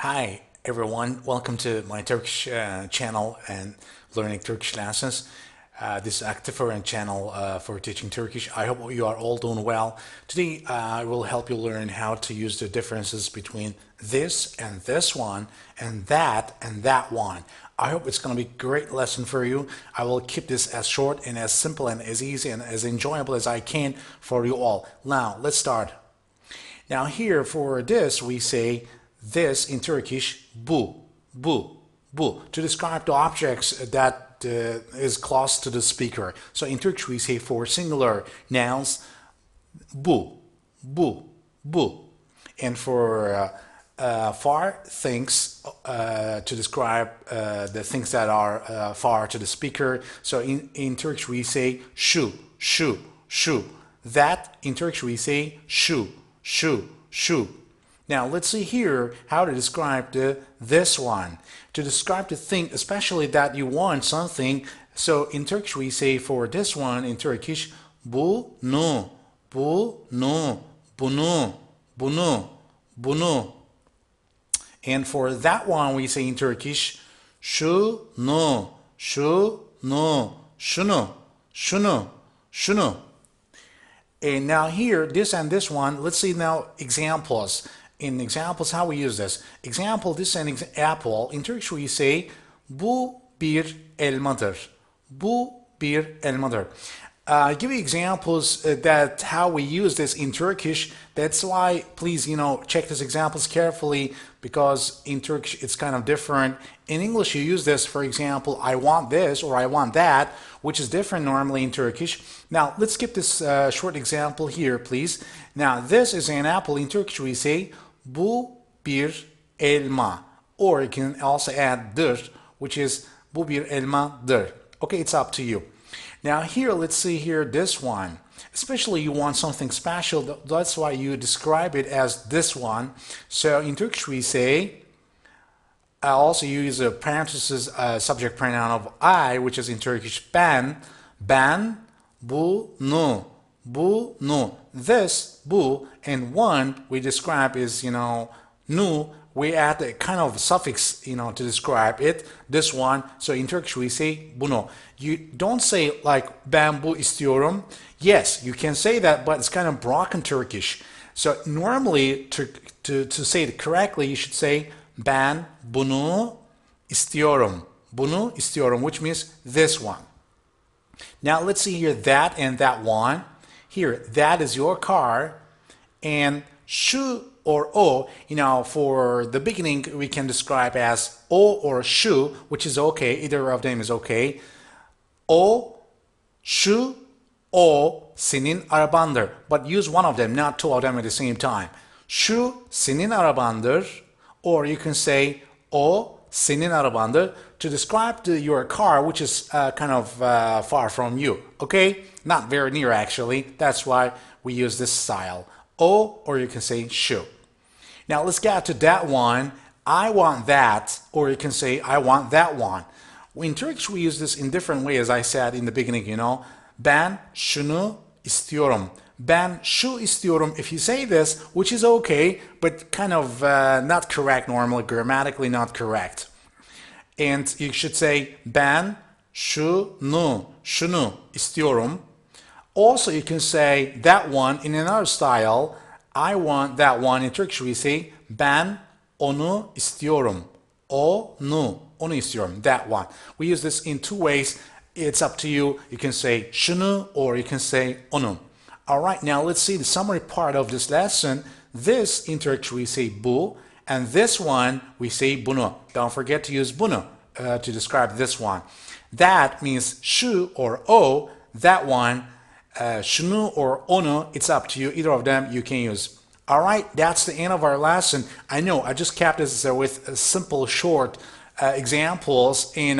Hi everyone, welcome to my Turkish channel and learning Turkish lessons. This is Aktiferan channel for teaching Turkish. I hope you are all doing well. Today I will help you learn how to use the differences between this and this one and that one. I hope it's going to be a great lesson for you. I will keep this as short and as simple and as easy and as enjoyable as I can for you all. Now let's start. Now here for this we say this in Turkish bu, bu to describe the objects that is close to the speaker. So in Turkish we say for singular nouns bu, bu, and for far things to describe the things that are far to the speaker. So in Turkish we say şu. That in Turkish we say şu. Now let's see here how to describe this one. To describe the thing, especially that you want something. So in Turkish we say for this one in Turkish bunu. And for that one we say in Turkish şunu. And now here, this and this one, let's see now examples. In examples, how we use this. Example, this is an apple. In Turkish we say, bu bir elmadır. Bu bir elmadır. Give you examples that how we use this in Turkish. That's why, please, check these examples carefully because in Turkish it's kind of different. In English, you use this, for example, I want this or I want that, which is different normally in Turkish. Now, let's skip this short example here, please. Now, this is an apple. In Turkish, we say, bu bir elma. Or you can also add dır, which is bu bir elmadır. Okay, it's up to you. Now here, let's see here this one. Especially you want something special, that's why you describe it as this one. So in Turkish we say, I also use a parenthesis subject pronoun of I, which is in Turkish ben, bunu. This, bu, and one we describe is, nu. We add a kind of suffix, to describe it, this one. So in Turkish we say bunu. You don't say like ben bu istiyorum. Yes, you can say that, but it's kind of broken Turkish. So normally to say it correctly, you should say ben bunu istiyorum. Bunu istiyorum, which means this one. Now let's see here that and that one. Here, that is your car, and şu or o, for the beginning we can describe as o or şu, which is okay. Either of them is okay. O, şu, o senin arabandır. But use one of them, not two of them at the same time. Şu senin arabandır, or you can say o senin arabandır to describe your car, which is kind of far from you. Okay, not very near actually. That's why we use this style. O, or you can say şu. Now let's get to that one. I want that, or you can say I want that one. In Turkish we use this in different ways, as I said in the beginning, Ben şunu istiyorum. Ben şu istiyorum. If you say this, which is okay, but kind of not correct normally, grammatically not correct. And you should say ben şunu istiyorum. Also, you can say that one in another style. I want that one. In Turkish we say ben onu istiyorum. Onu istiyorum. That one. We use this in two ways. It's up to you. You can say şunu or you can say onu. All right, now let's see the summary part of this lesson. This in Turkish we say bu, and this one we say bunu. Don't forget to use bunu to describe this one. That means şu or o. That one, şunu or onu, it's up to you. Either of them you can use. All right, that's the end of our lesson. I know I just kept this with simple, short examples, and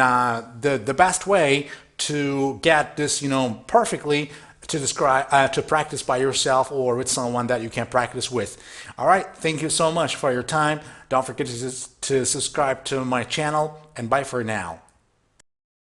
the best way to get this, perfectly to describe, to practice by yourself or with someone that you can practice with. All right, thank you so much for your time. Don't forget to subscribe to my channel, and bye for now.